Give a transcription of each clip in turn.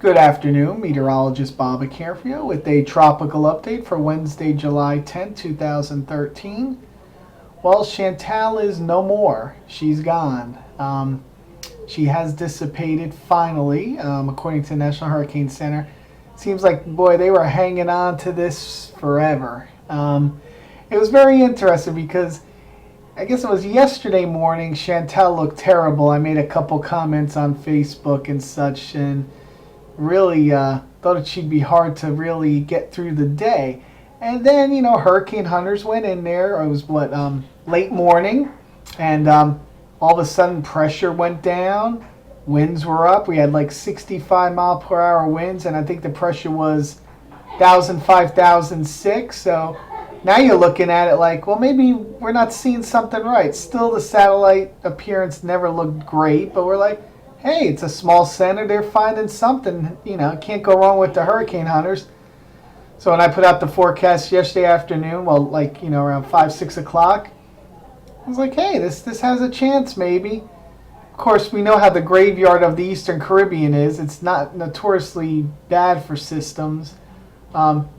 Good afternoon, meteorologist Bob here for you with a tropical update for Wednesday, July 10, 2013. Well, Chantal is no more. She's gone. She has dissipated finally, according to the National Hurricane Center. Seems like, boy, they were hanging on to this forever. It was very interesting because I guess it was yesterday morning, Chantal looked terrible. I made a couple comments on Facebook and such, and really thought that she'd be hard to really get through the day. And then, hurricane hunters went in there. It was late morning, and all of a sudden pressure went down, winds were up. We had like 65 mile per hour winds, and I think the pressure was 1,000, 5,006. So now you're looking at it like, well, maybe we're not seeing something right. Still, the satellite appearance never looked great, but we're like, hey, it's a small center. They're finding something. Can't go wrong with the hurricane hunters. So when I put out the forecast yesterday afternoon, around 5, 6 o'clock, I was like, hey, this has a chance maybe. Of course, we know how the graveyard of the Eastern Caribbean is. It's not notoriously bad for systems.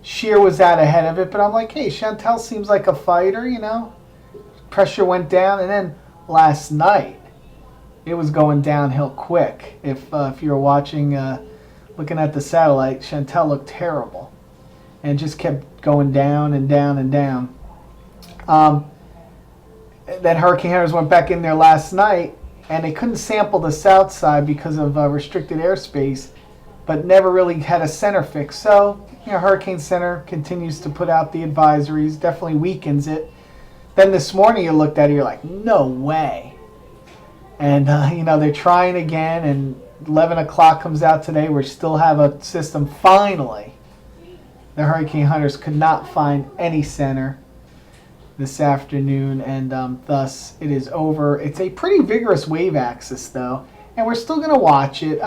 Shear was out ahead of it, but I'm like, hey, Chantal seems like a fighter, Pressure went down, and then last night, it was going downhill quick. If you were watching, looking at the satellite, Chantal looked terrible and just kept going down and down and down. Then hurricane hunters went back in there last night, and they couldn't sample the south side because of restricted airspace, but never really had a center fix. So, Hurricane Center continues to put out the advisories, definitely weakens it. Then this morning you looked at it, you're like, no way. And, they're trying again, and 11 o'clock comes out today. We still have a system. Finally, the hurricane hunters could not find any center this afternoon, and thus it is over. It's a pretty vigorous wave axis, though, and we're still going to watch it.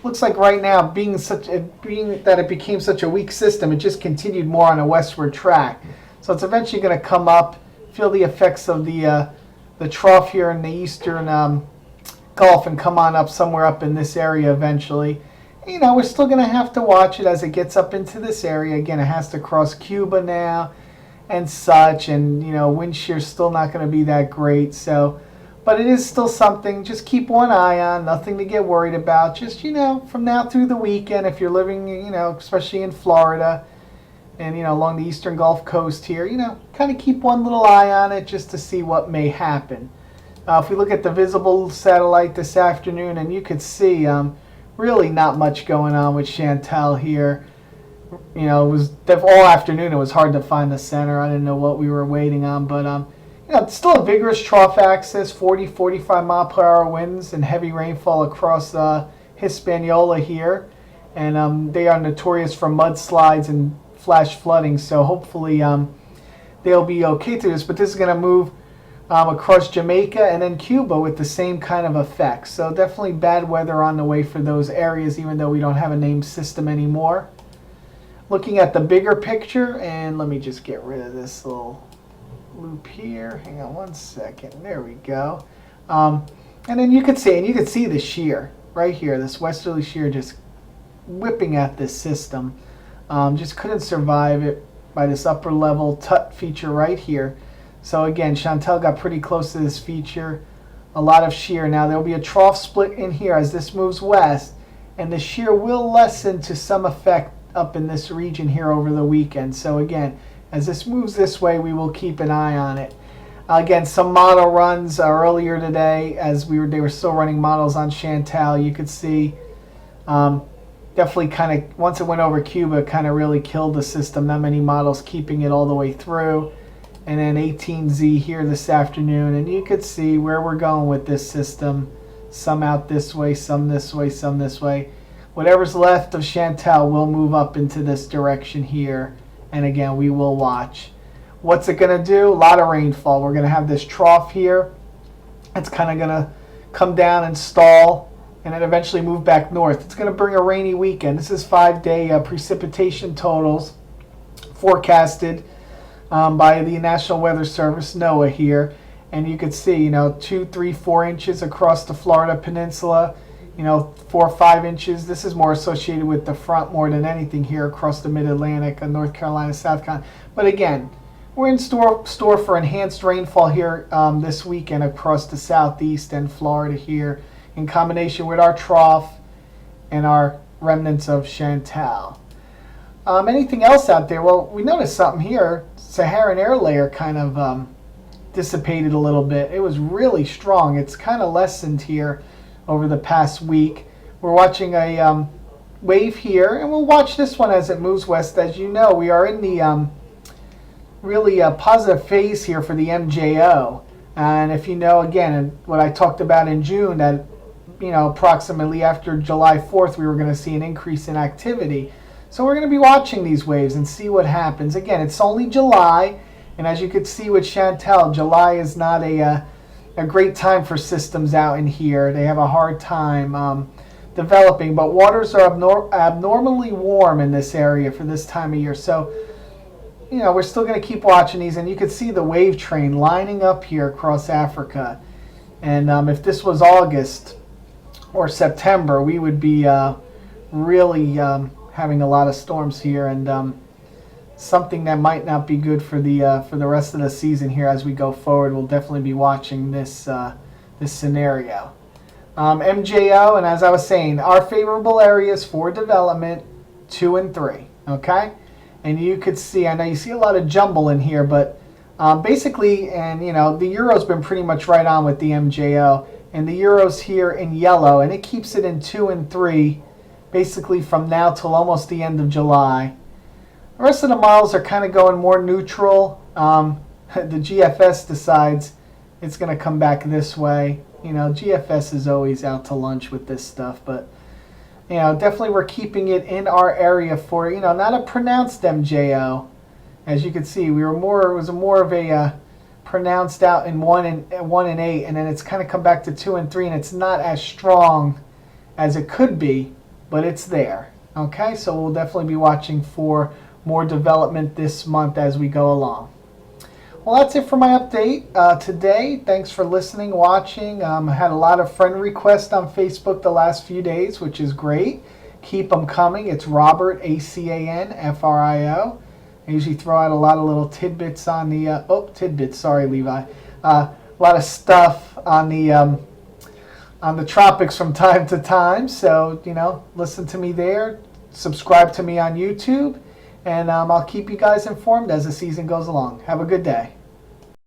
Looks like right now, being that it became such a weak system, it just continued more on a westward track. So it's eventually going to come up, feel the effects of the trough here in the eastern Gulf, and come on up somewhere up in this area eventually. We're still going to have to watch it as it gets up into this area. Again, it has to cross Cuba now and such, and wind shear's still not going to be that great. So, but it is still something. Just keep one eye on. Nothing to get worried about. Just from now through the weekend, if you're living especially in Florida and along the eastern Gulf Coast here, kind of keep one little eye on it just to see what may happen. If we look at the visible satellite this afternoon, and you could see really not much going on with Chantal here. It was all afternoon. It was hard to find the center. I didn't know what we were waiting on, but it's still a vigorous trough axis, 40, 45 mile per hour winds and heavy rainfall across Hispaniola here, and they are notorious for mudslides and flash flooding. So hopefully they'll be okay through this. But this is going to move across Jamaica and then Cuba with the same kind of effects. So definitely bad weather on the way for those areas, even though we don't have a named system anymore. Looking at the bigger picture, and let me just get rid of this little loop here. Hang on one second. There we go. And then you could see the shear right here. This westerly shear just whipping at this system. Just couldn't survive it by this upper level tut feature right here. So again, Chantal got pretty close to this feature. A lot of shear. Now there'll be a trough split in here as this moves west, and the shear will lessen to some effect up in this region here over the weekend. So again, as this moves this way, we will keep an eye on it. Again, some model runs earlier today as they were still running models on Chantal. You could see definitely kind of, once it went over Cuba, kind of really killed the system. Not many models keeping it all the way through. And then 18Z here this afternoon. And you could see where we're going with this system. Some out this way, some this way, some this way. Whatever's left of Chantal will move up into this direction here. And again, we will watch. What's it going to do? A lot of rainfall. We're going to have this trough here. It's kind of going to come down and stall, and then eventually move back north. It's going to bring a rainy weekend. This is 5-day precipitation totals forecasted by the National Weather Service, NOAA here. And you could see, 2, 3, 4 inches across the Florida Peninsula. 4 or 5 inches. This is more associated with the front more than anything here across the Mid-Atlantic, North Carolina, South Carolina. But again, we're in store for enhanced rainfall here this weekend across the Southeast and Florida here, in combination with our trough and our remnants of Chantal. Anything else out there? Well, we noticed something here. Saharan air layer kind of dissipated a little bit. It was really strong. It's kind of lessened here over the past week. We're watching a wave here, and we'll watch this one as it moves west. As you know, we are in the really positive phase here for the MJO. And if you know, again, what I talked about in June, that approximately after July 4th, we were going to see an increase in activity. So we're going to be watching these waves and see what happens. Again, it's only July, and as you could see with Chantal, July is not a great time for systems out in here. They have a hard time developing, but waters are abnormally warm in this area for this time of year. So, we're still going to keep watching these, and you can see the wave train lining up here across Africa. And if this was August or September, we would be really having a lot of storms here, and something that might not be good for the rest of the season here as we go forward. We'll definitely be watching this scenario. MJO, and as I was saying, our favorable areas for development 2 and 3. Okay, and you could see, I know you see a lot of jumble in here, but basically, and the Euro's been pretty much right on with the MJO, and the Euro's here in yellow, and it keeps it in 2 and 3, basically from now till almost the end of July. The rest of the models are kind of going more neutral. The GFS decides it's going to come back this way. GFS is always out to lunch with this stuff, but definitely we're keeping it in our area for not a pronounced MJO. As you can see, it was more of a pronounced out in 1 and 8, and then it's kind of come back to 2 and 3, and it's not as strong as it could be, but it's there. Okay, so we'll definitely be watching for more development this month as we go along. Well, that's it for my update today. Thanks for listening, watching. I had a lot of friend requests on Facebook the last few days, which is great. Keep them coming. It's Robert, ACANFRIO. I usually throw out a lot of little tidbits on the tidbits. Sorry, Levi. A lot of stuff on the tropics from time to time. So listen to me there. Subscribe to me on YouTube. And I'll keep you guys informed as the season goes along. Have a good day.